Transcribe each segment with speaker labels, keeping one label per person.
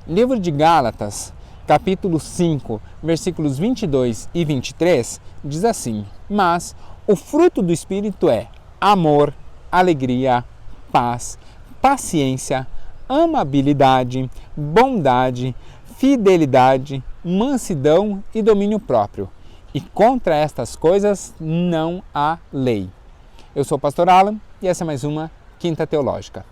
Speaker 1: Livro de Gálatas, capítulo 5, versículos 22 e 23, diz assim: Mas o fruto do Espírito é amor, alegria, paz, paciência, amabilidade, bondade, fidelidade, mansidão e domínio próprio. E contra estas coisas não há lei. Eu sou o Pastor Alan e essa é mais uma Quinta Teológica.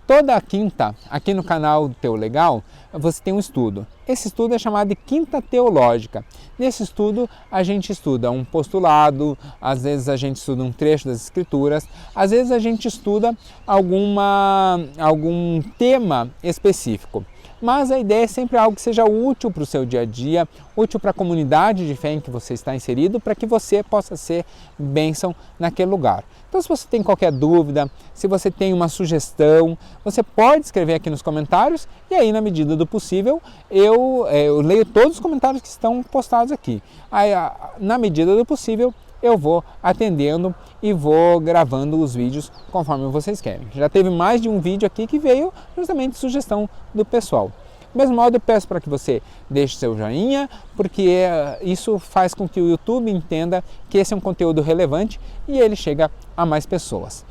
Speaker 1: Toda quinta, aqui no canal Teu Legal, você tem um estudo. Esse estudo é chamado de Quinta Teológica. Nesse estudo, a gente estuda um postulado, às vezes a gente estuda um trecho das Escrituras, às vezes a gente estuda algum tema específico. Mas a ideia é sempre algo que seja útil para o seu dia a dia, útil para a comunidade de fé em que você está inserido, para que você possa ser bênção naquele lugar. Então, se você tem qualquer dúvida, se você tem uma sugestão, você pode escrever aqui nos comentários e aí, na medida do possível, eu leio todos os comentários que estão postados aqui. Aí, na medida do possível, eu vou atendendo e vou gravando os vídeos conforme vocês querem. Já teve mais de um vídeo aqui que veio justamente de sugestão do pessoal. Do mesmo modo, eu peço para que você deixe seu joinha, porque isso faz com que o YouTube entenda que esse é um conteúdo relevante e ele chega a mais pessoas.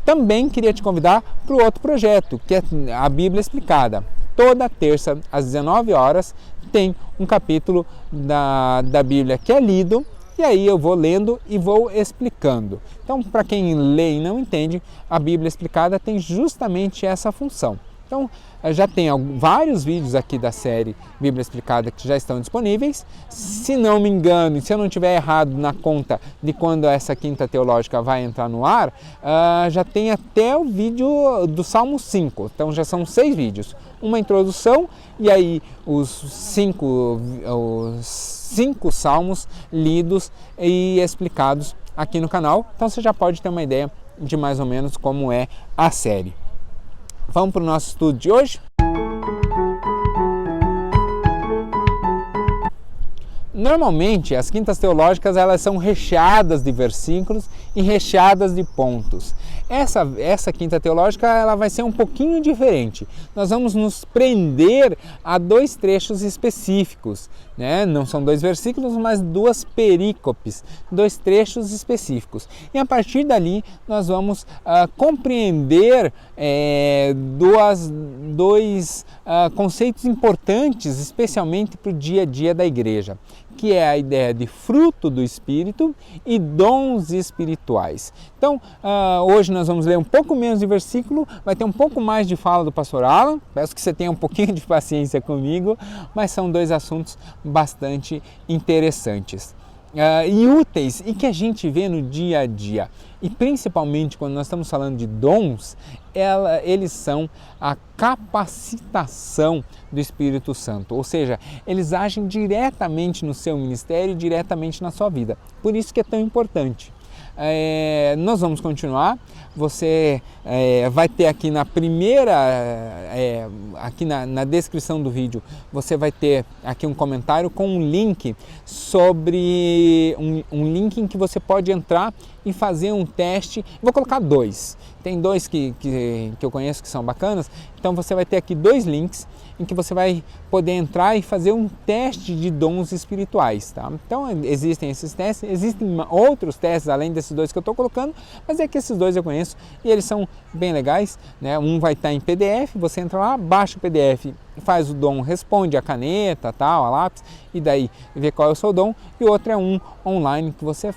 Speaker 1: Também queria te convidar para o outro projeto, que é a Bíblia Explicada. Toda terça, às 19 horas, tem um capítulo da Bíblia que é lido, e aí eu vou lendo e vou explicando. Então, para quem lê e não entende, a Bíblia Explicada tem justamente essa função. Então, já tem vários vídeos aqui da série Bíblia Explicada que já estão disponíveis. Se não me engano, e se eu não estiver errado na conta de quando essa Quinta Teológica vai entrar no ar, já tem até o vídeo do Salmo 5. Então, já são 6 vídeos. Uma introdução e aí os cinco salmos lidos e explicados aqui no canal. Então, você já pode ter uma ideia de mais ou menos como é a série. Vamos para o nosso estudo de hoje? Normalmente, as quintas teológicas elas são recheadas de versículos e recheadas de pontos. Essa quinta teológica ela vai ser um pouquinho diferente. Nós vamos nos prender a 2 trechos específicos, né? Não são 2 versículos, mas 2 perícopes, 2 trechos específicos. E a partir dali nós vamos compreender dois conceitos importantes, especialmente para o dia a dia da igreja, que é a ideia de fruto do Espírito e dons espirituais. Então, hoje nós vamos ler um pouco menos de versículo, vai ter um pouco mais de fala do pastor Alan, peço que você tenha um pouquinho de paciência comigo, mas são 2 assuntos bastante interessantes. E úteis e que a gente vê no dia a dia. E principalmente quando nós estamos falando de dons, eles são a capacitação do Espírito Santo, ou seja, eles agem diretamente no seu ministério e diretamente na sua vida. Por isso que é tão importante. Nós vamos continuar. Você vai ter aqui na primeira, aqui na descrição do vídeo, você vai ter aqui um comentário com um link sobre um link em que você pode entrar e fazer um teste. Vou colocar 2. Tem 2 que eu conheço que são bacanas. Então você vai ter aqui 2 links em que você vai poder entrar e fazer um teste de dons espirituais, tá? Então existem esses testes, existem outros testes além desses 2 que eu estou colocando, mas é que esses 2 eu conheço e eles são bem legais, né? Um vai estar em PDF, você entra lá, baixa o PDF, faz o dom, responde a caneta, tal, a lápis, e daí vê qual é o seu dom, e o outro é um online que você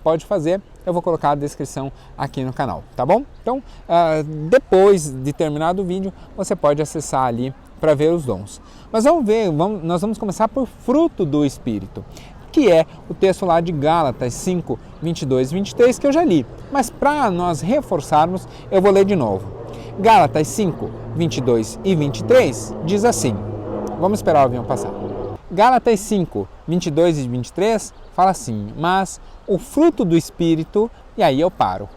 Speaker 1: pode fazer. Eu vou colocar a descrição aqui no canal, tá bom? Então, depois de terminado o vídeo, você pode acessar ali para ver os dons. Mas nós vamos começar por fruto do Espírito, que é o texto lá de Gálatas 5, 22 e 23, que eu já li. Mas para nós reforçarmos, eu vou ler de novo. Gálatas 5, 22 e 23 diz assim. Vamos esperar o avião passar. Gálatas 5, 22 e 23 fala assim: Mas o fruto do Espírito, e aí eu paro.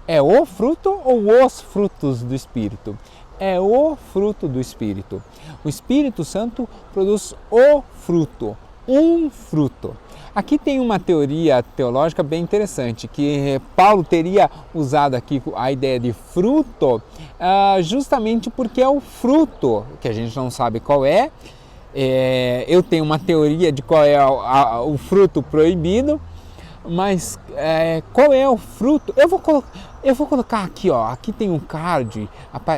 Speaker 1: É o fruto ou os frutos do Espírito? É o fruto do Espírito. O Espírito Santo produz o fruto, um fruto. Aqui tem uma teoria teológica bem interessante, que Paulo teria usado aqui a ideia de fruto justamente porque é o fruto, que a gente não sabe qual é. Eu tenho uma teoria de qual é o fruto proibido, mas qual é o fruto? Eu vou colocar aqui, ó. Aqui tem um card,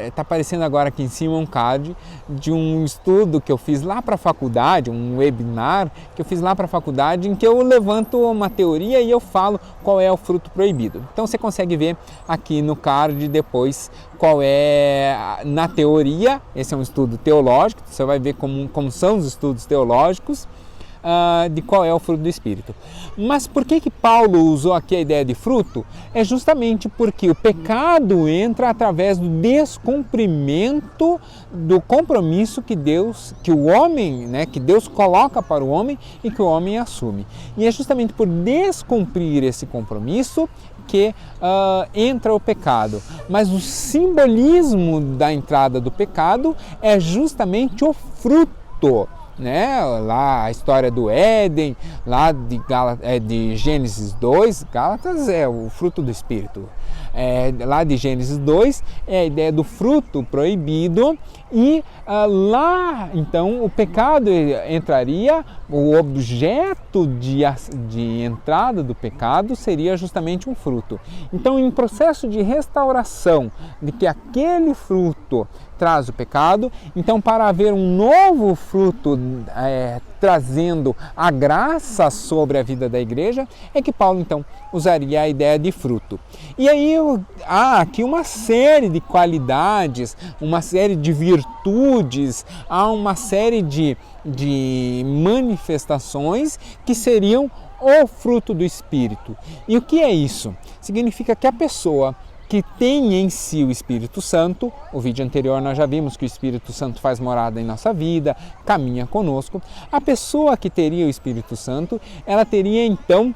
Speaker 1: está aparecendo agora aqui em cima um card de um estudo que eu fiz lá para a faculdade, um webinar que eu fiz lá para a faculdade, em que eu levanto uma teoria e eu falo qual é o fruto proibido. Então você consegue ver aqui no card depois qual é, na teoria, esse é um estudo teológico, você vai ver como são os estudos teológicos, de qual é o fruto do Espírito. Mas por que Paulo usou aqui a ideia de fruto? É justamente porque o pecado entra através do descumprimento do compromisso que o homem, que Deus coloca para o homem e que o homem assume. E é justamente por descumprir esse compromisso que entra o pecado. Mas o simbolismo da entrada do pecado é justamente o fruto. Lá a história do Éden, lá de Gênesis 2, Gálatas é o fruto do Espírito. Lá de Gênesis 2 é a ideia do fruto proibido e lá então o pecado entraria, o objeto de entrada do pecado seria justamente um fruto. Então, em processo de restauração de que aquele fruto traz o pecado, então para haver um novo fruto trazendo a graça sobre a vida da igreja, é que Paulo então usaria a ideia de fruto. E aí há aqui uma série de qualidades, uma série de virtudes, há uma série de manifestações que seriam o fruto do Espírito. E o que é isso? Significa que a pessoa que tem em si o Espírito Santo, o vídeo anterior nós já vimos que o Espírito Santo faz morada em nossa vida, caminha conosco, a pessoa que teria o Espírito Santo, ela teria então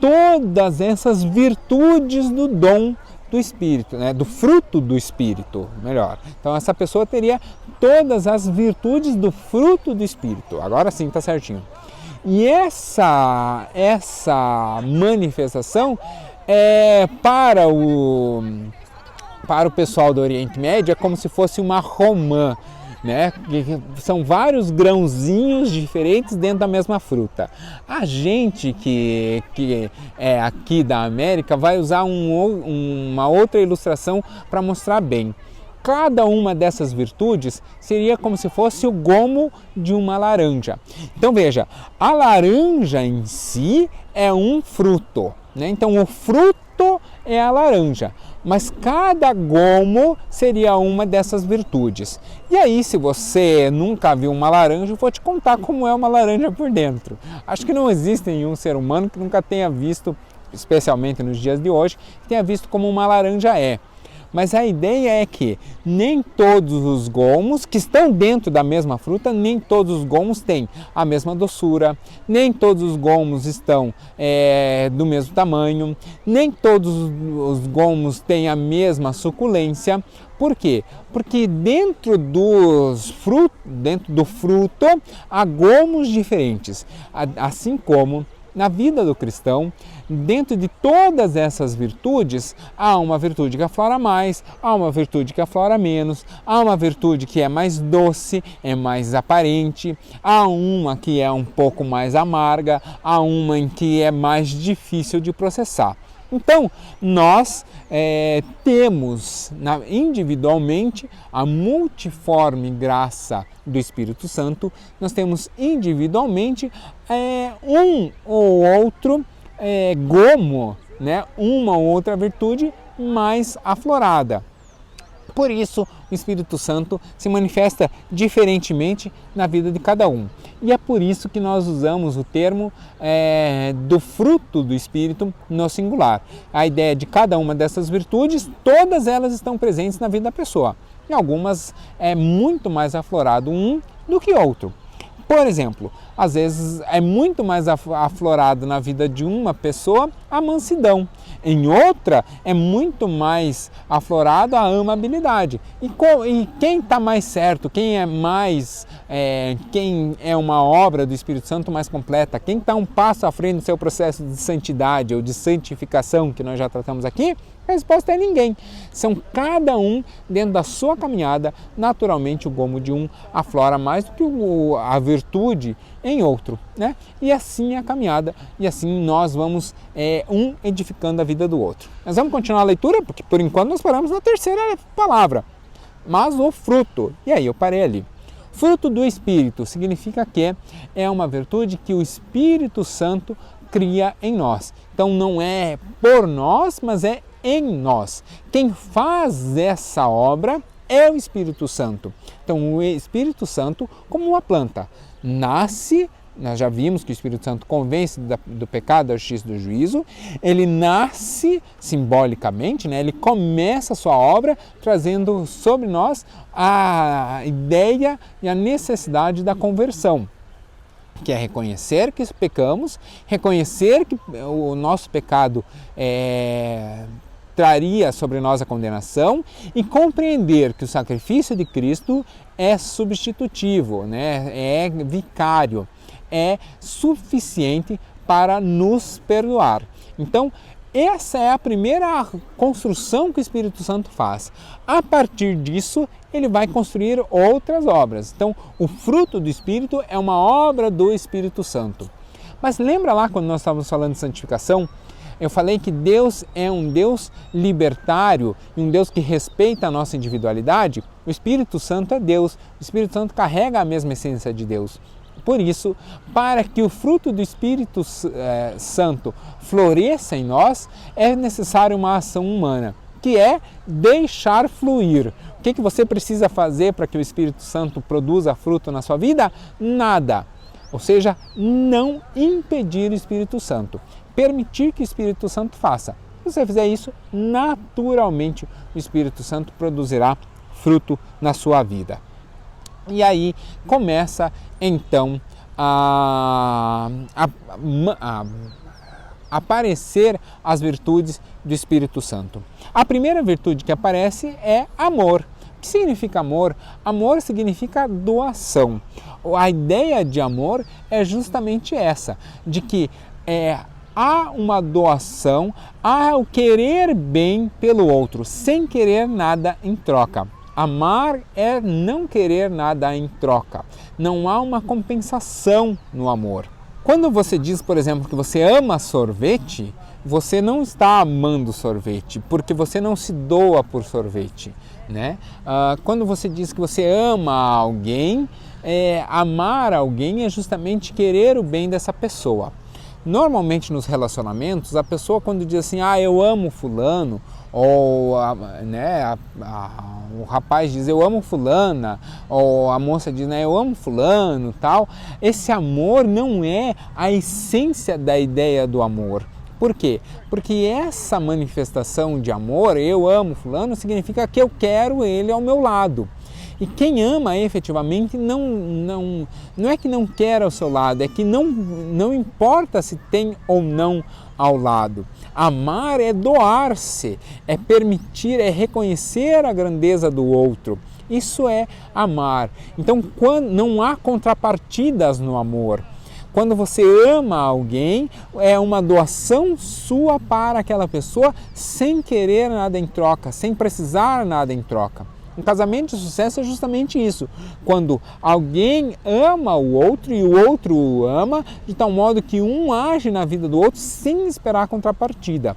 Speaker 1: todas essas virtudes do dom do Espírito, do fruto do Espírito, melhor. Então essa pessoa teria todas as virtudes do fruto do Espírito, agora sim está certinho. E essa manifestação para o pessoal do Oriente Médio é como se fosse uma romã, são vários grãozinhos diferentes dentro da mesma fruta. A gente que é aqui da América vai usar uma outra ilustração para mostrar bem. Cada uma dessas virtudes seria como se fosse o gomo de uma laranja. Então veja, a laranja em si é um fruto. Então o fruto é a laranja, mas cada gomo seria uma dessas virtudes. E aí, se você nunca viu uma laranja, eu vou te contar como é uma laranja por dentro. Acho que não existe nenhum ser humano que nunca tenha visto, especialmente nos dias de hoje, que tenha visto como uma laranja é. Mas a ideia é que nem todos os gomos que estão dentro da mesma fruta, nem todos os gomos têm a mesma doçura, nem todos os gomos estão do mesmo tamanho, nem todos os gomos têm a mesma suculência. Por quê? Porque dentro do fruto há gomos diferentes, assim como na vida do cristão, dentro de todas essas virtudes, há uma virtude que aflora mais, há uma virtude que aflora menos, há uma virtude que é mais doce, é mais aparente, há uma que é um pouco mais amarga, há uma em que é mais difícil de processar. Então, nós temos individualmente a multiforme graça do Espírito Santo, nós temos individualmente um ou outro gomo, uma ou outra virtude mais aflorada. Por isso, o Espírito Santo se manifesta diferentemente na vida de cada um. E é por isso que nós usamos o termo do fruto do Espírito no singular. A ideia de cada uma dessas virtudes, todas elas estão presentes na vida da pessoa. E algumas é muito mais aflorado um do que outro. Por exemplo, às vezes é muito mais aflorado na vida de uma pessoa a mansidão, em outra é muito mais aflorado a amabilidade. E quem está mais certo, quem é uma obra do Espírito Santo mais completa, quem está um passo à frente do seu processo de santidade ou de santificação, que nós já tratamos aqui? A resposta é ninguém. São cada um dentro da sua caminhada. Naturalmente o gomo de um aflora mais do que a virtude em outro, né? E assim é a caminhada, e assim nós vamos um edificando a vida do outro. Nós vamos continuar a leitura, porque por enquanto nós paramos na terceira palavra, mas o fruto, e aí eu parei ali. Fruto do Espírito significa que é uma virtude que o Espírito Santo cria em nós. Então não é por nós, mas é em nós. Quem faz essa obra é o Espírito Santo. Então o Espírito Santo, como uma planta, nasce, nós já vimos que o Espírito Santo convence do pecado, da justiça e do juízo, ele nasce simbolicamente, né? Ele começa a sua obra trazendo sobre nós a ideia e a necessidade da conversão, que é reconhecer que pecamos, reconhecer que o nosso pecado traria sobre nós a condenação e compreender que o sacrifício de Cristo é substitutivo, né? É vicário, é suficiente para nos perdoar. Então, essa é a primeira construção que o Espírito Santo faz. A partir disso, ele vai construir outras obras. Então, o fruto do Espírito é uma obra do Espírito Santo. Mas lembra lá quando nós estávamos falando de santificação? Eu falei que Deus é um Deus libertário e um Deus que respeita a nossa individualidade. O Espírito Santo é Deus. O Espírito Santo carrega a mesma essência de Deus. Por isso, para que o fruto do Espírito Santo floresça em nós, é necessário uma ação humana, que é deixar fluir. O que você precisa fazer para que o Espírito Santo produza fruto na sua vida? Nada. Ou seja, não impedir o Espírito Santo. Permitir que o Espírito Santo faça. Se você fizer isso, naturalmente o Espírito Santo produzirá fruto na sua vida. E aí começa então a aparecer as virtudes do Espírito Santo. A primeira virtude que aparece é amor. O que significa amor? Amor significa doação. A ideia de amor é justamente essa, de que há uma doação, há o querer bem pelo outro, sem querer nada em troca. Amar é não querer nada em troca. Não há uma compensação no amor. Quando você diz, por exemplo, que você ama sorvete, você não está amando sorvete, porque você não se doa por sorvete, né? Quando você diz que você ama alguém, amar alguém é justamente querer o bem dessa pessoa. Normalmente nos relacionamentos, a pessoa quando diz assim, eu amo fulano, ou o rapaz diz, eu amo fulana, ou a moça diz, eu amo fulano, tal. Esse amor não é a essência da ideia do amor. Por quê? Porque essa manifestação de amor, eu amo fulano, significa que eu quero ele ao meu lado. E quem ama efetivamente não é que não quer ao seu lado, é que não importa se tem ou não ao lado. Amar é doar-se, é permitir, é reconhecer a grandeza do outro. Isso é amar. Então, não há contrapartidas no amor. Quando você ama alguém, é uma doação sua para aquela pessoa sem querer nada em troca, sem precisar nada em troca. Um casamento de sucesso é justamente isso, quando alguém ama o outro e o outro o ama, de tal modo que um age na vida do outro sem esperar contrapartida.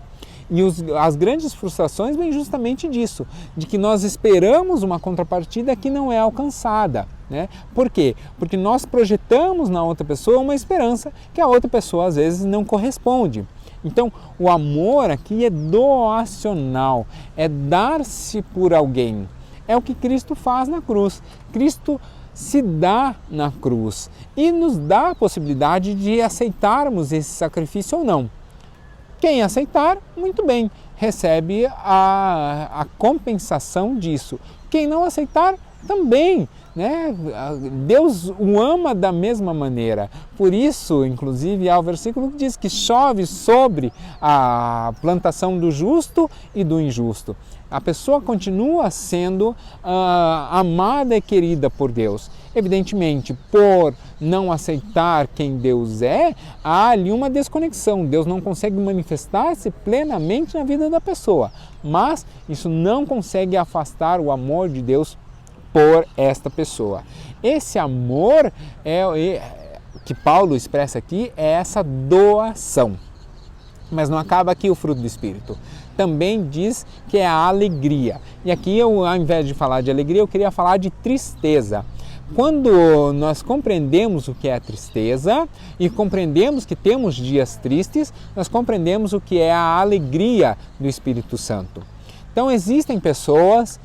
Speaker 1: E as grandes frustrações vêm justamente disso, de que nós esperamos uma contrapartida que não é alcançada, né? Por quê? Porque nós projetamos na outra pessoa uma esperança que a outra pessoa às vezes não corresponde. Então, o amor aqui é doacional, é dar-se por alguém. É o que Cristo faz na cruz. Cristo se dá na cruz e nos dá a possibilidade de aceitarmos esse sacrifício ou não. Quem aceitar, muito bem, recebe a compensação disso. Quem não aceitar, também né? Deus o ama da mesma maneira. Por isso, inclusive, há o versículo que diz que chove sobre a plantação do justo e do injusto. A pessoa continua sendo amada e querida por Deus. Evidentemente, por não aceitar quem Deus é, há ali uma desconexão. Deus não consegue manifestar-se plenamente na vida da pessoa, mas isso não consegue afastar o amor de Deus por esta pessoa. Esse amor que Paulo expressa aqui é essa doação. Mas não acaba aqui o fruto do Espírito. Também diz que é a alegria. E aqui, ao invés de falar de alegria, eu queria falar de tristeza. Quando nós compreendemos o que é a tristeza e compreendemos que temos dias tristes, nós compreendemos o que é a alegria do Espírito Santo. Então existem pessoas,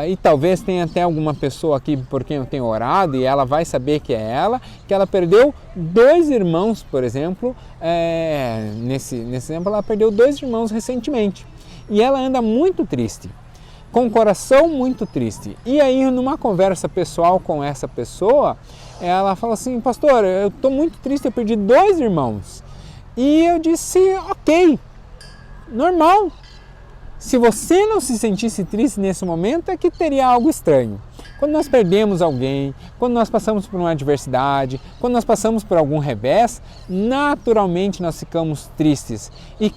Speaker 1: e talvez tenha até alguma pessoa aqui por quem eu tenho orado e ela vai saber que é ela, que ela perdeu 2 irmãos, por exemplo, nesse exemplo ela perdeu 2 irmãos recentemente e ela anda muito triste, com o coração muito triste. E aí numa conversa pessoal com essa pessoa, ela fala assim: pastor, eu estou muito triste, eu perdi 2 irmãos. E eu disse: ok, normal. Se você não se sentisse triste nesse momento, é que teria algo estranho. Quando nós perdemos alguém, quando nós passamos por uma adversidade, quando nós passamos por algum revés, naturalmente nós ficamos tristes. E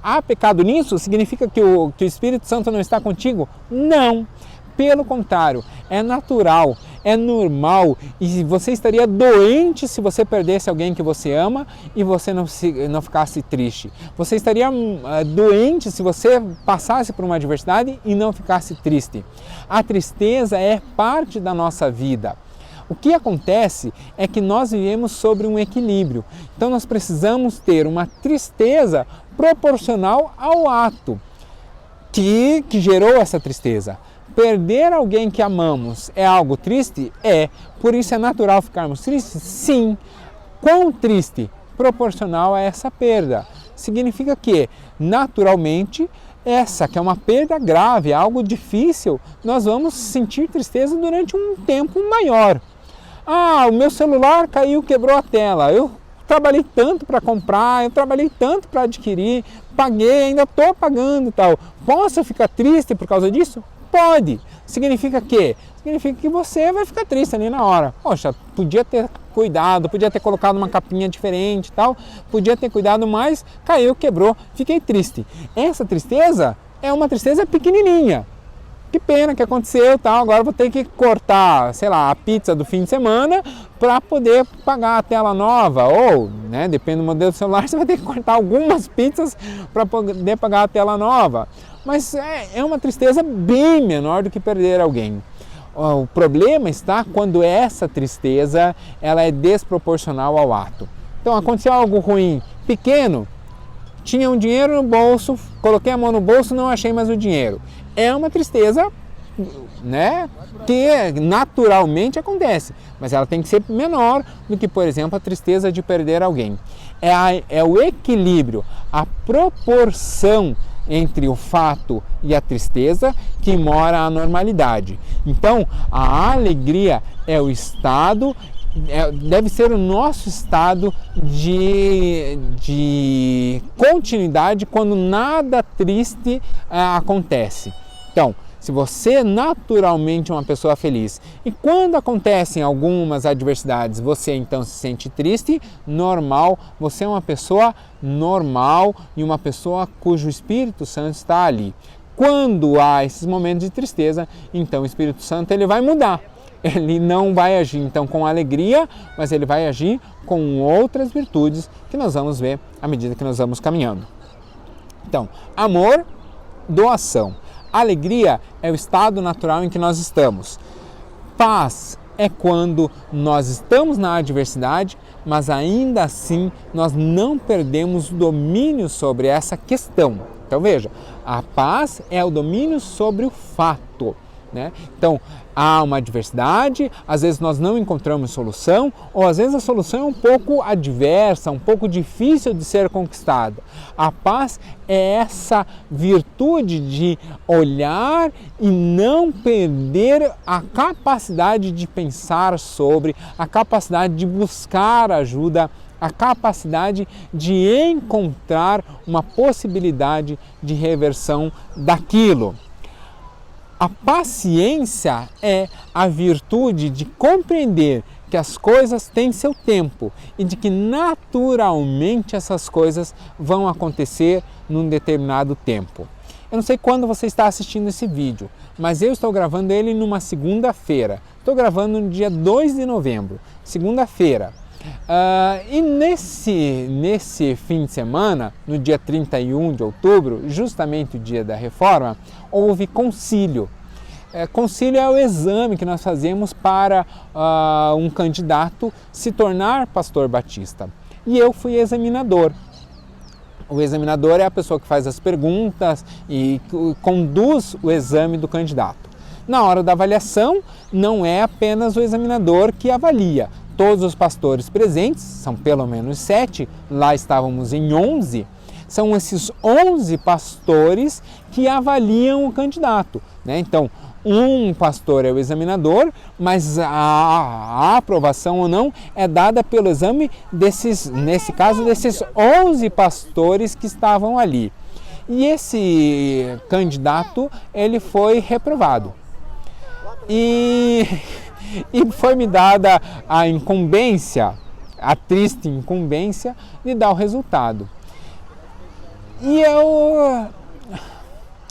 Speaker 1: há pecado nisso? Significa que o Espírito Santo não está contigo? Não. Pelo contrário, é natural, é normal e você estaria doente se você perdesse alguém que você ama e você não ficasse triste. Você estaria doente se você passasse por uma adversidade e não ficasse triste. A tristeza é parte da nossa vida. O que acontece é que nós vivemos sobre um equilíbrio. Então nós precisamos ter uma tristeza proporcional ao ato que gerou essa tristeza. Perder alguém que amamos é algo triste? É. Por isso é natural ficarmos tristes? Sim. Quão triste? Proporcional a essa perda. Significa que, naturalmente, essa que é uma perda grave, algo difícil, nós vamos sentir tristeza durante um tempo maior. Ah, o meu celular caiu, quebrou a tela. Eu trabalhei tanto para comprar, eu trabalhei tanto para adquirir, paguei, ainda estou pagando e tal. Posso ficar triste por causa disso? Pode. Significa que? Significa que você vai ficar triste ali na hora. Poxa, podia ter cuidado, podia ter colocado uma capinha diferente e tal, podia ter cuidado mais, caiu, quebrou, fiquei triste. Essa tristeza é uma tristeza pequenininha. Que pena que aconteceu, tal. Agora vou ter que cortar, sei lá, a pizza do fim de semana para poder pagar a tela nova. Ou, né, depende do modelo do celular, você vai ter que cortar algumas pizzas para poder pagar a tela nova. Mas é uma tristeza bem menor do que perder alguém. O problema está quando essa tristeza ela é desproporcional ao ato. Então aconteceu algo ruim, pequeno, tinha um dinheiro no bolso, coloquei a mão no bolso, não achei mais o dinheiro. É uma tristeza, né, que naturalmente acontece, mas ela tem que ser menor do que, por exemplo, a tristeza de perder alguém. É o equilíbrio, a proporção entre o fato e a tristeza que mora a normalidade. Então, a alegria é o estado, deve ser o nosso estado de continuidade quando nada triste acontece. Então, se você naturalmente é uma pessoa feliz e quando acontecem algumas adversidades você então se sente triste, normal, você é uma pessoa normal e uma pessoa cujo Espírito Santo está ali. Quando há esses momentos de tristeza, então o Espírito Santo ele vai mudar. Ele não vai agir então com alegria, mas ele vai agir com outras virtudes que nós vamos ver à medida que nós vamos caminhando. Então, amor, doação. Alegria é o estado natural em que nós estamos. Paz é quando nós estamos na adversidade, mas ainda assim nós não perdemos o domínio sobre essa questão. Então veja, a paz é o domínio sobre o fato. né? Então, há uma adversidade, às vezes nós não encontramos solução, ou às vezes a solução é um pouco adversa, um pouco difícil de ser conquistada. A paz é essa virtude de olhar e não perder a capacidade de pensar sobre, a capacidade de buscar ajuda, a capacidade de encontrar uma possibilidade de reversão daquilo. A paciência é a virtude de compreender que as coisas têm seu tempo e de que naturalmente essas coisas vão acontecer num determinado tempo. Eu não sei quando você está assistindo esse vídeo, mas eu estou gravando ele numa segunda-feira. Estou gravando no dia 2 de novembro, segunda-feira. E nesse fim de semana, no dia 31 de outubro, justamente o dia da reforma, houve concílio. Concílio é o exame que nós fazemos para um candidato se tornar pastor batista. E eu fui examinador. O examinador é a pessoa que faz as perguntas e conduz o exame do candidato. Na hora da avaliação, não é apenas o examinador que avalia. Todos os pastores presentes, são pelo menos 7, lá estávamos em 11, são esses 11 pastores que avaliam o candidato, né? Então, um pastor é o examinador, mas a aprovação ou não é dada pelo exame nesse caso, desses 11 pastores que estavam ali. E esse candidato, ele foi reprovado. E foi-me dada a incumbência, a triste incumbência de dar o resultado.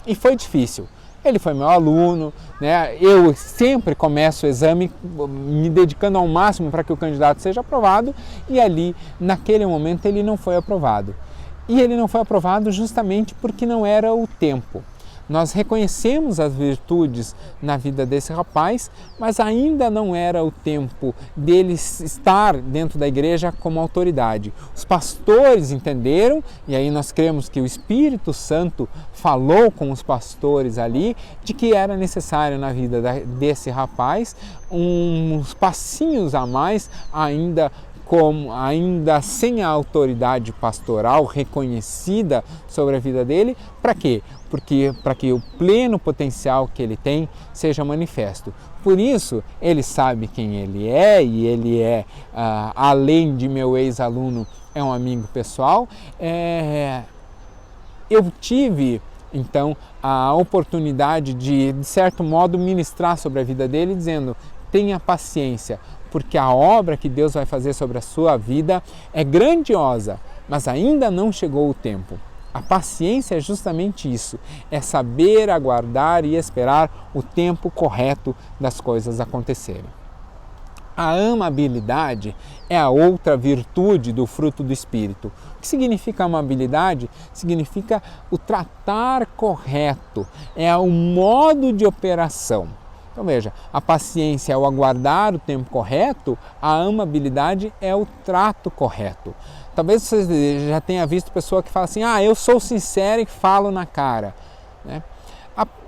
Speaker 1: E foi difícil. Ele foi meu aluno, né? Eu sempre começo o exame me dedicando ao máximo para que o candidato seja aprovado e ali, naquele momento, ele não foi aprovado. E ele não foi aprovado justamente porque não era o tempo. Nós reconhecemos as virtudes na vida desse rapaz, mas ainda não era o tempo dele estar dentro da igreja como autoridade. Os pastores entenderam, e aí nós cremos que o Espírito Santo falou com os pastores ali, de que era necessário na vida desse rapaz uns passinhos a mais, ainda sem a autoridade pastoral reconhecida sobre a vida dele. Para quê? Para que o pleno potencial que ele tem seja manifesto. Por isso, ele sabe quem ele é, e ele é, além de meu ex-aluno, é um amigo pessoal. Eu tive, então, a oportunidade de certo modo, ministrar sobre a vida dele, dizendo: tenha paciência, porque a obra que Deus vai fazer sobre a sua vida é grandiosa, mas ainda não chegou o tempo. A paciência é justamente isso, é saber aguardar e esperar o tempo correto das coisas acontecerem. A amabilidade é a outra virtude do fruto do Espírito. O que significa amabilidade? Significa o tratar correto, é o modo de operação. Então veja, a paciência é o aguardar o tempo correto, a amabilidade é o trato correto. Talvez você já tenha visto pessoa que fala assim: eu sou sincero e falo na cara, né?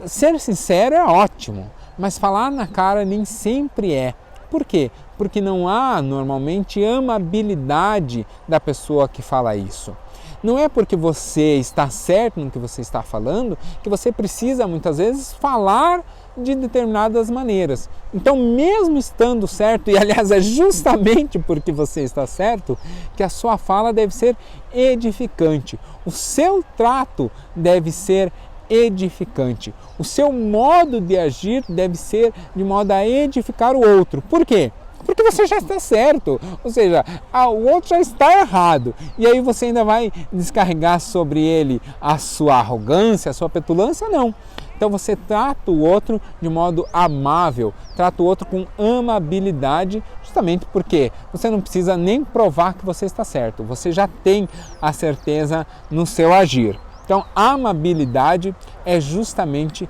Speaker 1: Ser sincero é ótimo, mas falar na cara nem sempre é. Por quê? Porque não há normalmente amabilidade da pessoa que fala isso. Não é porque você está certo no que você está falando que você precisa muitas vezes falar de determinadas maneiras. Então, mesmo estando certo, e aliás é justamente porque você está certo, que a sua fala deve ser edificante. O seu trato deve ser edificante. O seu modo de agir deve ser de modo a edificar o outro. Por quê? Porque você já está certo, ou seja, o outro já está errado. E aí você ainda vai descarregar sobre ele a sua arrogância, a sua petulância? Não. Então você trata o outro de modo amável, trata o outro com amabilidade, justamente porque você não precisa nem provar que você está certo, você já tem a certeza no seu agir. Então, a amabilidade é justamente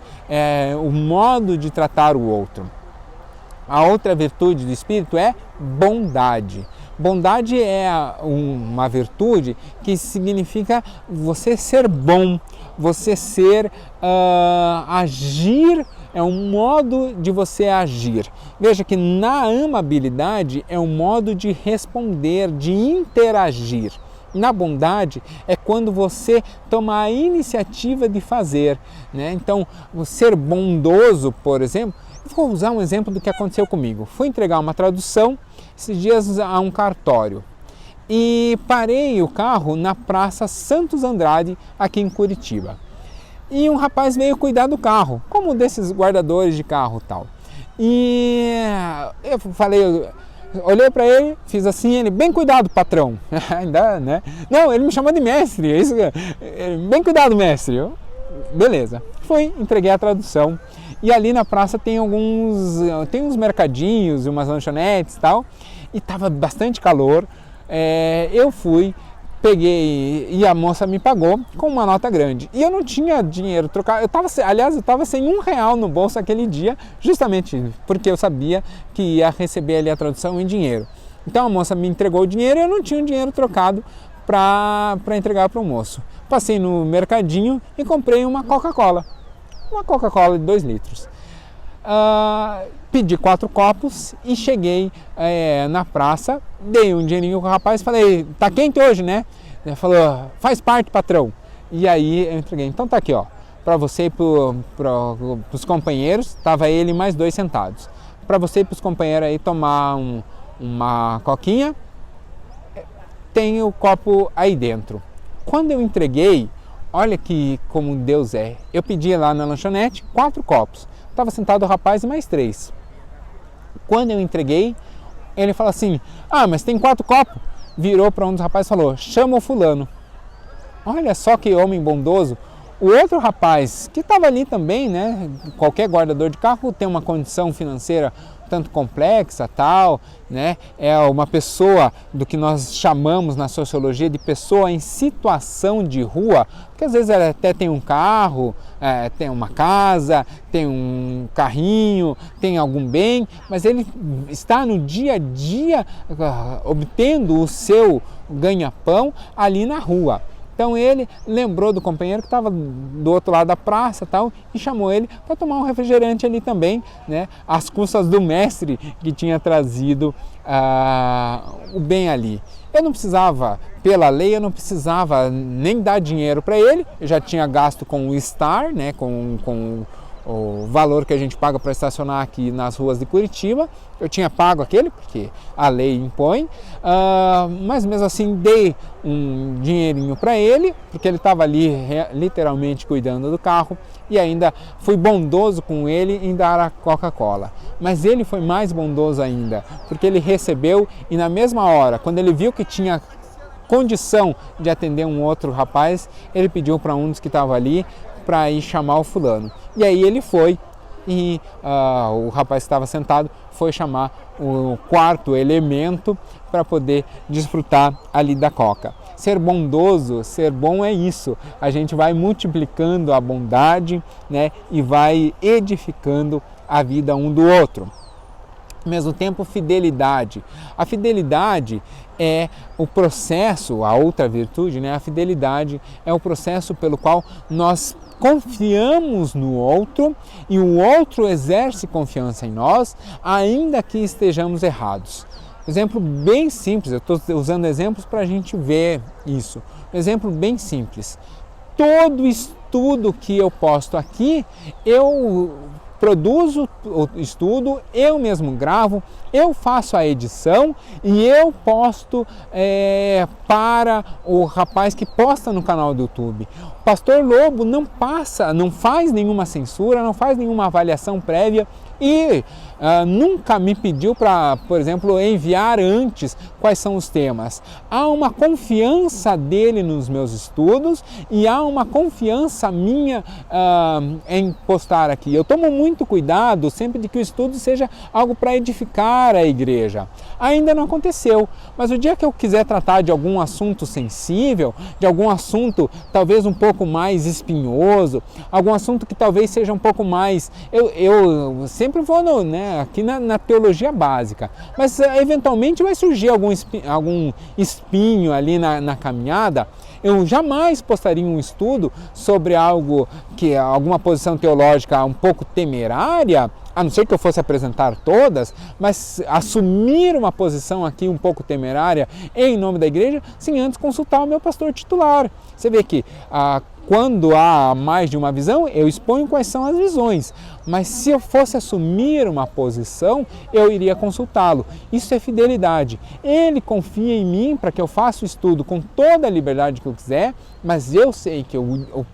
Speaker 1: o modo de tratar o outro. A outra virtude do Espírito é bondade. Bondade é uma virtude que significa você ser bom, você agir é um modo de você agir. Veja que na amabilidade é um modo de responder, de interagir. Na bondade é quando você toma a iniciativa de fazer, né? Então, ser bondoso, por exemplo, vou usar um exemplo do que aconteceu comigo. Fui entregar uma tradução esses dias a um cartório e parei o carro na Praça Santos Andrade, aqui em Curitiba. E um rapaz veio cuidar do carro, como desses guardadores de carro e tal. E eu falei, olhei para ele, fiz assim, ele, bem cuidado, patrão. Ainda, né? Não, ele me chamou de mestre, é isso, bem cuidado, mestre. Eu, beleza. Fui, entreguei a tradução. E ali na praça tem uns mercadinhos, umas lanchonetes e tal. E estava bastante calor. Eu fui, peguei e a moça me pagou com uma nota grande. E eu não tinha dinheiro trocado. Eu estava sem R$1 no bolso aquele dia, justamente porque eu sabia que ia receber ali a tradução em dinheiro. Então a moça me entregou o dinheiro e eu não tinha o dinheiro trocado para entregar para o moço. Passei no mercadinho e comprei uma Coca-Cola. Uma Coca-Cola de 2 litros. Pedi 4 copos e cheguei na praça, dei um dinheirinho com o rapaz e falei, tá quente hoje, né? Ele falou, faz parte, patrão. E aí eu entreguei, então tá aqui, ó, para você e para os companheiros, tava ele e mais 2 sentados. Para você e para os companheiros aí tomar uma coquinha, tem o copo aí dentro. Quando eu entreguei, olha que como Deus é, eu pedi lá na lanchonete 4 copos. Estava sentado o rapaz e mais 3. Quando eu entreguei, ele falou assim, mas tem 4 copos. Virou para um dos rapazes e falou, chama o fulano. Olha só que homem bondoso. O outro rapaz, que estava ali também, né? Qualquer guardador de carro tem uma condição financeira tanto complexa, tal, né? É uma pessoa do que nós chamamos na sociologia de pessoa em situação de rua, porque às vezes ela até tem um carro, tem uma casa, tem um carrinho, tem algum bem, mas ele está no dia a dia obtendo o seu ganha-pão ali na rua. Então ele lembrou do companheiro que estava do outro lado da praça tal, e chamou ele para tomar um refrigerante ali também, né, às custas do mestre que tinha trazido o bem ali. Eu não precisava, pela lei, eu não precisava nem dar dinheiro para ele, eu já tinha gasto com o Star, né, com o valor que a gente paga para estacionar aqui nas ruas de Curitiba. Eu tinha pago aquele, porque a lei impõe, mas mesmo assim dei um dinheirinho para ele, porque ele estava ali literalmente cuidando do carro, e ainda fui bondoso com ele em dar a Coca-Cola. Mas ele foi mais bondoso ainda, porque ele recebeu e na mesma hora, quando ele viu que tinha condição de atender um outro rapaz, ele pediu para um dos que estava ali para ir chamar o fulano. E aí ele foi e o rapaz que estava sentado foi chamar o 4º elemento para poder desfrutar ali da coca. Ser bondoso, ser bom é isso. A gente vai multiplicando a bondade, né, e vai edificando a vida um do outro. Ao mesmo tempo, fidelidade. A fidelidade é o processo, a outra virtude, né? A fidelidade é o processo pelo qual nós confiamos no outro e o outro exerce confiança em nós, ainda que estejamos errados. Exemplo bem simples, eu estou usando exemplos para a gente ver isso. Exemplo bem simples. Todo estudo que eu posto aqui, eu produzo o estudo, eu mesmo gravo, eu faço a edição e eu posto para o rapaz que posta no canal do YouTube. O Pastor Lobo não faz nenhuma censura, não faz nenhuma avaliação prévia e nunca me pediu para, por exemplo, enviar antes quais são os temas. Há uma confiança dele nos meus estudos e há uma confiança minha em postar aqui. Eu tomo muito cuidado sempre de que o estudo seja algo para edificar a igreja. Ainda não aconteceu, mas o dia que eu quiser tratar de algum assunto sensível, de algum assunto talvez um pouco mais espinhoso, algum assunto que talvez seja um pouco mais... Eu sempre vou aqui na teologia básica, mas eventualmente vai surgir algum espinho ali na caminhada. Eu jamais postaria um estudo sobre algo que alguma posição teológica um pouco temerária, a não ser que eu fosse apresentar todas, mas assumir uma posição aqui um pouco temerária em nome da igreja, sem antes consultar o meu pastor titular. Você vê que quando há mais de uma visão, eu exponho quais são as visões, mas se eu fosse assumir uma posição, eu iria consultá-lo. Isso é fidelidade. Ele confia em mim para que eu faça o estudo com toda a liberdade que eu quiser, mas eu sei que o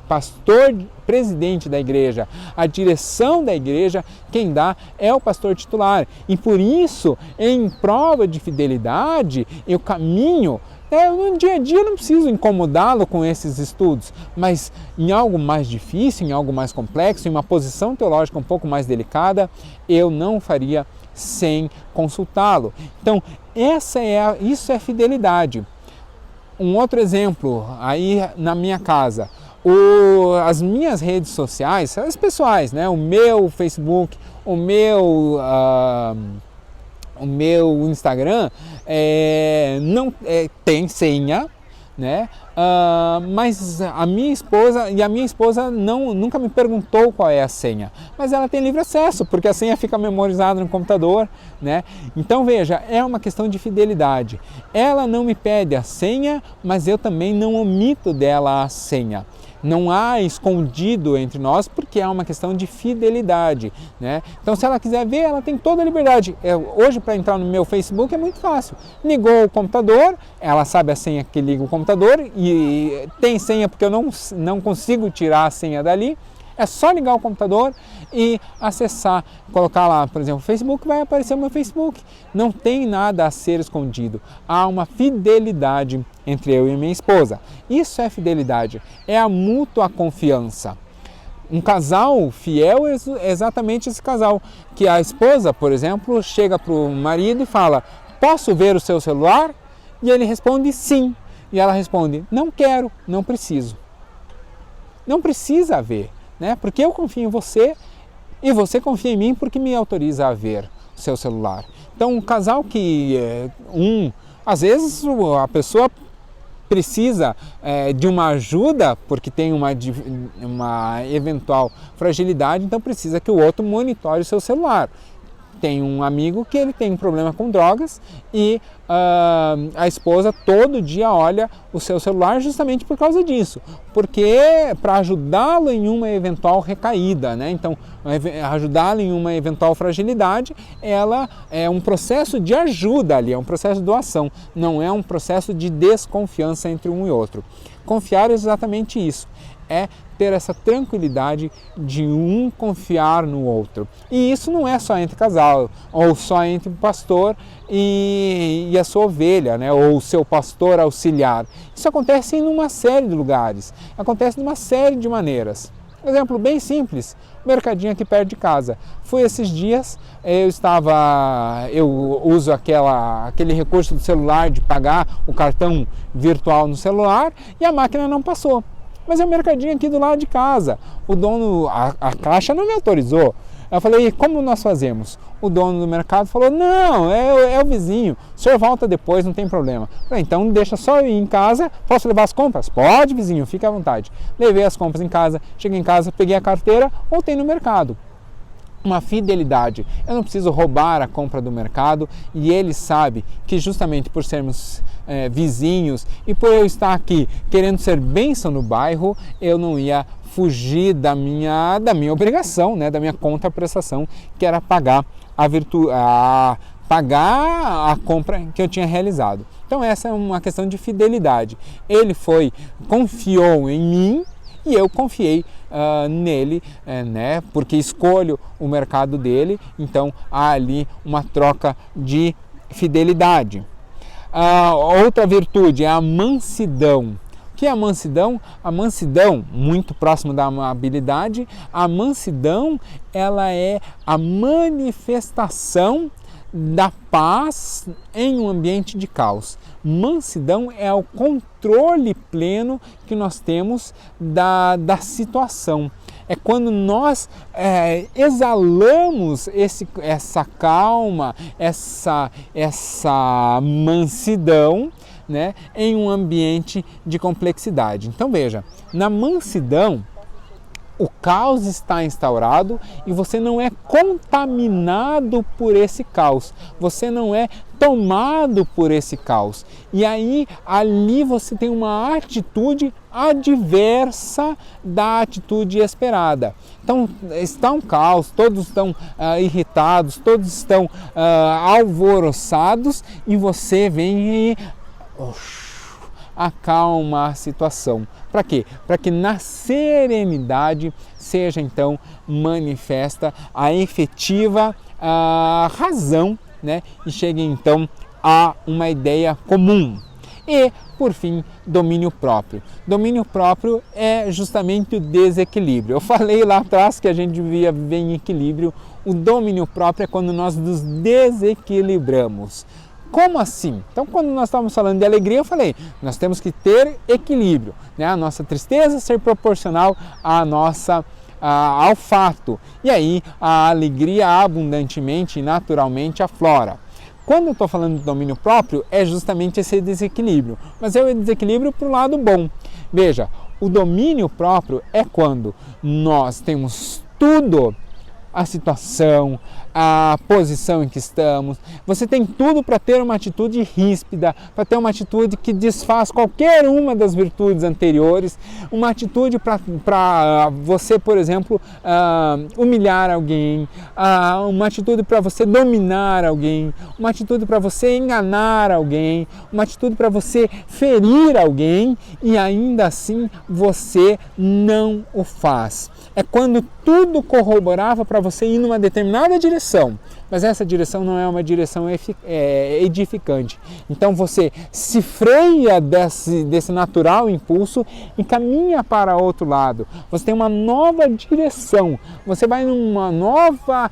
Speaker 1: pastor presidente da igreja, a direção da igreja, quem dá é o pastor titular. E por isso, em prova de fidelidade, eu caminho. No dia a dia eu não preciso incomodá-lo com esses estudos, mas em algo mais difícil, em algo mais complexo, em uma posição teológica um pouco mais delicada, eu não faria sem consultá-lo. Então, isso é fidelidade. Um outro exemplo, aí na minha casa, as minhas redes sociais, as pessoais, né? O meu Facebook, o meu Instagram não tem senha, né? Mas a minha esposa nunca me perguntou qual é a senha, mas ela tem livre acesso, porque a senha fica memorizada no computador, né? Então veja, é uma questão de fidelidade. Ela não me pede a senha, mas eu também não omito dela a senha. Não há escondido entre nós, porque é uma questão de fidelidade, né? Então, se ela quiser ver, ela tem toda a liberdade. Hoje, para entrar no meu Facebook, é muito fácil. Ligou o computador, ela sabe a senha que liga o computador, e tem senha porque eu não consigo tirar a senha dali. É só ligar o computador e acessar, colocar lá, por exemplo, o Facebook, vai aparecer o meu Facebook. Não tem nada a ser escondido. Há uma fidelidade entre eu e minha esposa. Isso é fidelidade, é a mútua confiança. Um casal fiel é exatamente esse casal, que a esposa, por exemplo, chega para o marido e fala: posso ver o seu celular? E ele responde sim. E ela responde: não quero, não preciso. Não precisa ver. Né? Porque eu confio em você e você confia em mim porque me autoriza a ver o seu celular. Então, um casal que às vezes a pessoa precisa de uma ajuda porque tem uma eventual fragilidade, então precisa que o outro monitore o seu celular. Tem um amigo que ele tem um problema com drogas e a esposa todo dia olha o seu celular justamente por causa disso, porque para ajudá-lo em uma eventual recaída, né? Então, ajudá-lo em uma eventual fragilidade, ela é um processo de ajuda ali, é um processo de doação, não é um processo de desconfiança entre um e outro. Confiar é exatamente isso, é ter essa tranquilidade de um confiar no outro. E isso não é só entre casal, ou só entre o pastor e a sua ovelha, né? Ou o seu pastor auxiliar. Isso acontece em uma série de lugares, acontece de uma série de maneiras. Um exemplo bem simples, o mercadinho aqui perto de casa. Fui esses dias, eu uso aquele recurso do celular de pagar o cartão virtual no celular e a máquina não passou. Mas é um mercadinho aqui do lado de casa. O dono, a caixa não me autorizou. Eu falei: como nós fazemos? O dono do mercado falou: não, é o vizinho, o senhor volta depois, não tem problema. Eu falei: então deixa só eu ir em casa, posso levar as compras? Pode, vizinho, fique à vontade. Levei as compras em casa, cheguei em casa, peguei a carteira, voltei no mercado. Uma fidelidade. Eu não preciso roubar a compra do mercado e ele sabe que justamente por sermos vizinhos e por eu estar aqui querendo ser bênção no bairro, eu não ia fugir da minha obrigação, né, da minha contraprestação, que era pagar pagar a compra que eu tinha realizado. Então essa é uma questão de fidelidade. Ele confiou em mim e eu confiei nele, né, porque escolho o mercado dele, então há ali uma troca de fidelidade. Outra virtude é a mansidão. O que é a mansidão? A mansidão, muito próximo da amabilidade, a mansidão ela é a manifestação da paz em um ambiente de caos. Mansidão é o controle pleno que nós temos da situação. É quando nós exalamos essa calma, essa mansidão, né, em um ambiente de complexidade. Então veja, na mansidão, o caos está instaurado e você não é contaminado por esse caos, você não é tomado por esse caos. E aí, ali você tem uma atitude adversa da atitude esperada. Então, está um caos, todos estão irritados, todos estão alvoroçados e você vem e acalma a situação. Para quê? Para que na serenidade seja então manifesta a efetiva razão, né? E chegue então a uma ideia comum. E, por fim, domínio próprio. Domínio próprio é justamente o desequilíbrio. Eu falei lá atrás que a gente devia viver em equilíbrio. O domínio próprio é quando nós nos desequilibramos. Como assim? Então, quando nós estávamos falando de alegria, eu falei, nós temos que ter equilíbrio, né? A nossa tristeza ser proporcional à nossa, ao fato. E aí, a alegria abundantemente e naturalmente aflora. Quando eu estou falando de domínio próprio, é justamente esse desequilíbrio. Mas é o desequilíbrio para o lado bom. Veja, o domínio próprio é quando nós temos tudo, a situação, a posição em que estamos. Você tem tudo para ter uma atitude ríspida, para ter uma atitude que desfaz qualquer uma das virtudes anteriores, uma atitude para você, por exemplo, humilhar alguém, uma atitude para você dominar alguém, uma atitude para você enganar alguém, uma atitude para você ferir alguém e ainda assim você não o faz. É quando tudo corroborava para você ir numa determinada direção, mas essa direção não é uma direção edificante. Então você se freia desse natural impulso e caminha para outro lado. Você tem uma nova direção, você vai numa nova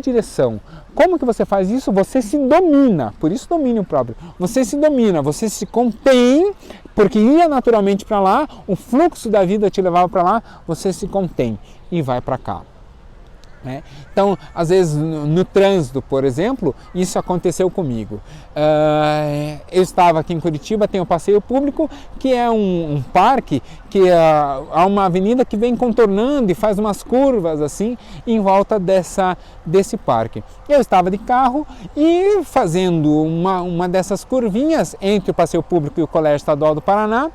Speaker 1: direção. Como que você faz isso? Você se domina, por isso domínio próprio. Você se domina, você se contém, porque ia naturalmente para lá, o fluxo da vida te levava para lá, você se contém e vai para cá. Né? Então, às vezes no trânsito, por exemplo, isso aconteceu comigo. Eu estava aqui em Curitiba, tem o passeio público, que é um parque, que há uma avenida que vem contornando e faz umas curvas assim em volta desse parque. Eu estava de carro e fazendo uma dessas curvinhas entre o passeio público e o Colégio Estadual do Paraná,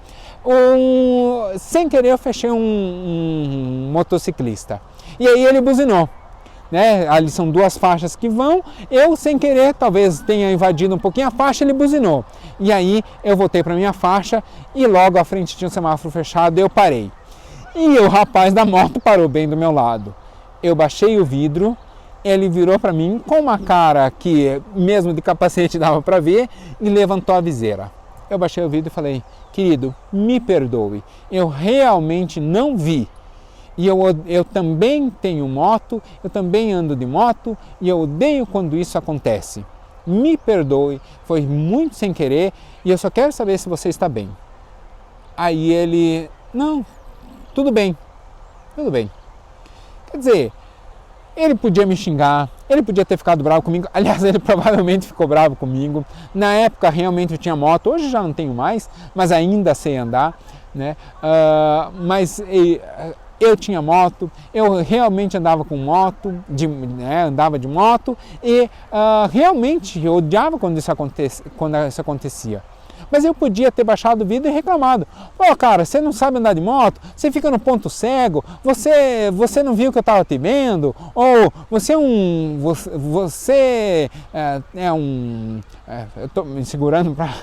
Speaker 1: sem querer eu fechei um motociclista. E aí ele buzinou. Né? Ali são duas faixas que vão, eu sem querer, talvez tenha invadido um pouquinho a faixa, ele buzinou. E aí eu voltei para minha faixa e logo à frente tinha um semáforo fechado, eu parei. E o rapaz da moto parou bem do meu lado. Eu baixei o vidro, ele virou para mim com uma cara que mesmo de capacete dava para ver e levantou a viseira. Eu baixei o vidro e falei, querido, me perdoe, eu realmente não vi. E eu também tenho moto, eu também ando de moto e eu odeio quando isso acontece. Me perdoe, foi muito sem querer e eu só quero saber se você está bem. Aí ele, não, tudo bem. Quer dizer, ele podia me xingar, ele podia ter ficado bravo comigo, aliás, ele provavelmente ficou bravo comigo. Na época realmente eu tinha moto, hoje já não tenho mais, mas ainda sei andar, né? Eu tinha moto, eu realmente andava com moto, andava de moto e realmente eu odiava quando isso acontecia. Mas eu podia ter baixado o vidro e reclamado. Pô, cara, você não sabe andar de moto? Você fica no ponto cego? Você não viu que eu estava te vendo? Ou você eu estou me segurando para...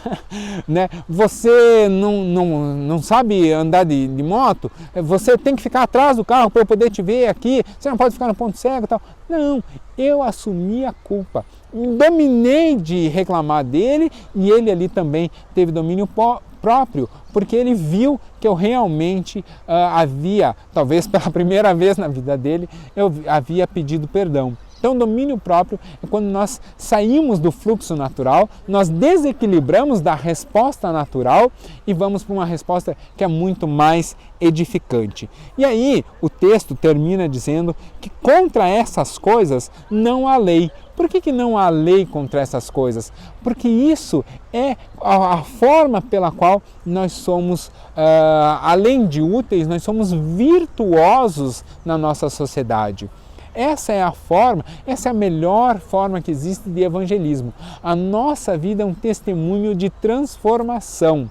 Speaker 1: né? Você não sabe andar de moto? Você tem que ficar atrás do carro para eu poder te ver aqui? Você não pode ficar no ponto cego e tal? Não, eu assumi a culpa. Dominei de reclamar dele e ele ali também teve domínio próprio, porque ele viu que eu realmente havia, talvez pela primeira vez na vida dele, eu havia pedido perdão. Então, domínio próprio é quando nós saímos do fluxo natural, nós desequilibramos da resposta natural e vamos para uma resposta que é muito mais edificante. E aí, o texto termina dizendo que contra essas coisas não há lei. Por que não há lei contra essas coisas? Porque isso é a forma pela qual nós somos, além de úteis, nós somos virtuosos na nossa sociedade. Essa é a forma, essa é a melhor forma que existe de evangelismo. A nossa vida é um testemunho de transformação.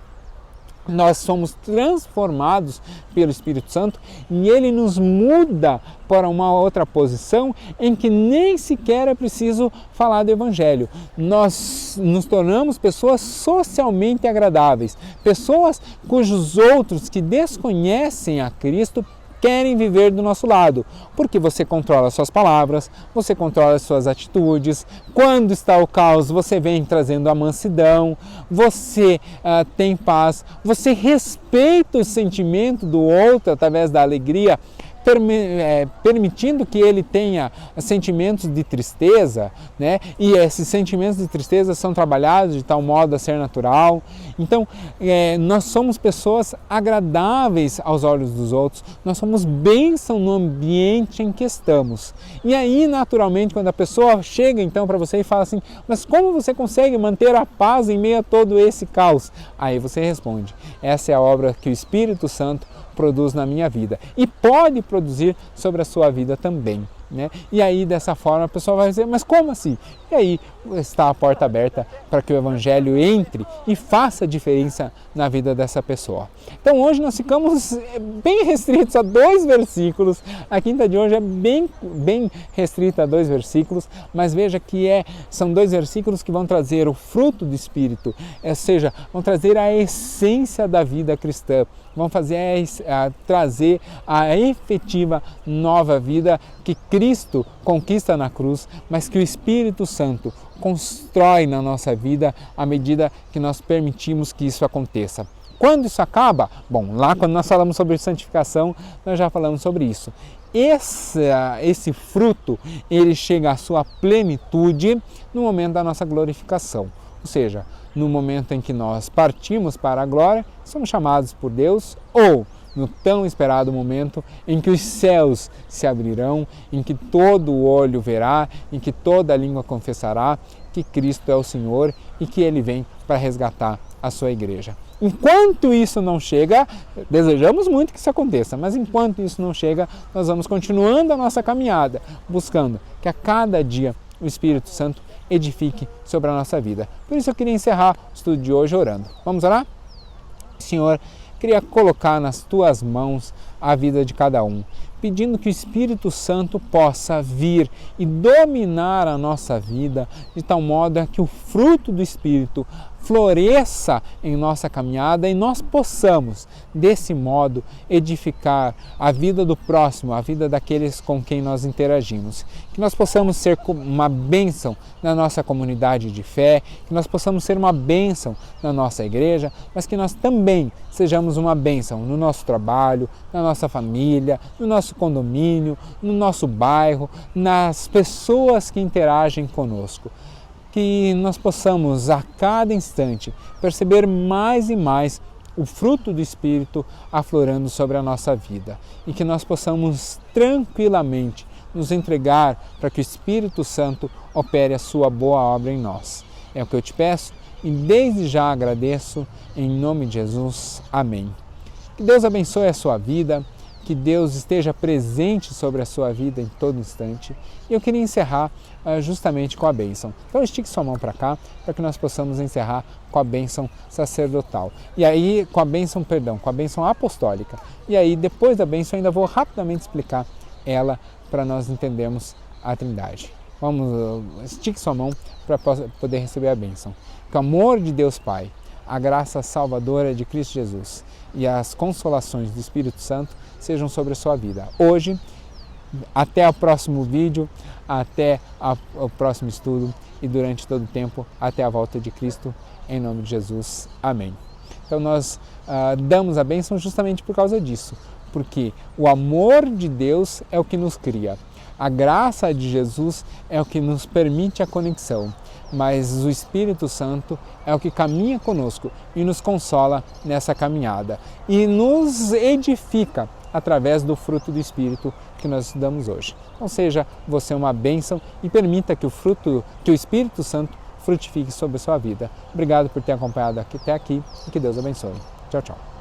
Speaker 1: Nós somos transformados pelo Espírito Santo e ele nos muda para uma outra posição em que nem sequer é preciso falar do Evangelho. Nós nos tornamos pessoas socialmente agradáveis, pessoas cujos outros que desconhecem a Cristo querem viver do nosso lado, porque você controla suas palavras, você controla suas atitudes, quando está o caos você vem trazendo a mansidão, você tem paz, você respeita o sentimento do outro através da alegria, permitindo que ele tenha sentimentos de tristeza, né? E esses sentimentos de tristeza são trabalhados de tal modo a ser natural. Então, nós somos pessoas agradáveis aos olhos dos outros, nós somos bênção no ambiente em que estamos. E aí, naturalmente, quando a pessoa chega então para você e fala assim, mas como você consegue manter a paz em meio a todo esse caos? Aí você responde, essa é a obra que o Espírito Santo produz na minha vida e pode produzir sobre a sua vida também, né? E aí dessa forma a pessoa vai dizer, mas como assim? E aí está a porta aberta para que o Evangelho entre e faça diferença na vida dessa pessoa. Então hoje nós ficamos bem restritos a 2 versículos, a quinta de hoje é bem restrita a 2 versículos, mas veja que são 2 versículos que vão trazer o fruto do Espírito, ou seja, vão trazer a essência da vida cristã, vão trazer a efetiva nova vida que Cristo conquista na cruz, mas que o Espírito Santo constrói na nossa vida à medida que nós permitimos que isso aconteça. Quando isso acaba? Bom, lá quando nós falamos sobre santificação, nós já falamos sobre isso. Esse fruto, ele chega à sua plenitude no momento da nossa glorificação. Ou seja, no momento em que nós partimos para a glória, somos chamados por Deus, ou no tão esperado momento em que os céus se abrirão, em que todo o olho verá, em que toda a língua confessará que Cristo é o Senhor e que Ele vem para resgatar a sua igreja. Enquanto isso não chega, desejamos muito que isso aconteça, mas enquanto isso não chega, nós vamos continuando a nossa caminhada, buscando que a cada dia o Espírito Santo edifique sobre a nossa vida. Por isso eu queria encerrar o estudo de hoje orando. Vamos orar? Senhor, queria colocar nas Tuas mãos a vida de cada um, pedindo que o Espírito Santo possa vir e dominar a nossa vida de tal modo que o fruto do Espírito floresça em nossa caminhada e nós possamos, desse modo, edificar a vida do próximo, a vida daqueles com quem nós interagimos. Que nós possamos ser uma bênção na nossa comunidade de fé, que nós possamos ser uma bênção na nossa igreja, mas que nós também sejamos uma bênção no nosso trabalho, na nossa família, no nosso condomínio, no nosso bairro, nas pessoas que interagem conosco. Que nós possamos a cada instante perceber mais e mais o fruto do Espírito aflorando sobre a nossa vida e que nós possamos tranquilamente nos entregar para que o Espírito Santo opere a sua boa obra em nós. É o que eu te peço e desde já agradeço em nome de Jesus. Amém. Que Deus abençoe a sua vida, que Deus esteja presente sobre a sua vida em todo instante. E eu queria encerrar justamente com a bênção. Então estique sua mão para cá, para que nós possamos encerrar com a bênção sacerdotal. E aí, com a bênção apostólica. E aí, depois da bênção, eu ainda vou rapidamente explicar ela para nós entendermos a Trindade. Vamos, estique sua mão para poder receber a bênção. Que o amor de Deus Pai, a graça salvadora de Cristo Jesus e as consolações do Espírito Santo sejam sobre a sua vida. Hoje, até o próximo vídeo, até o próximo estudo e durante todo o tempo, até a volta de Cristo, em nome de Jesus. Amém. Então nós damos a bênção justamente por causa disso, porque o amor de Deus é o que nos cria. A graça de Jesus é o que nos permite a conexão, mas o Espírito Santo é o que caminha conosco e nos consola nessa caminhada e nos edifica através do fruto do Espírito que nós estudamos hoje. Então seja você uma bênção e permita que o Espírito Santo frutifique sobre a sua vida. Obrigado por ter acompanhado até aqui e que Deus abençoe. Tchau, tchau.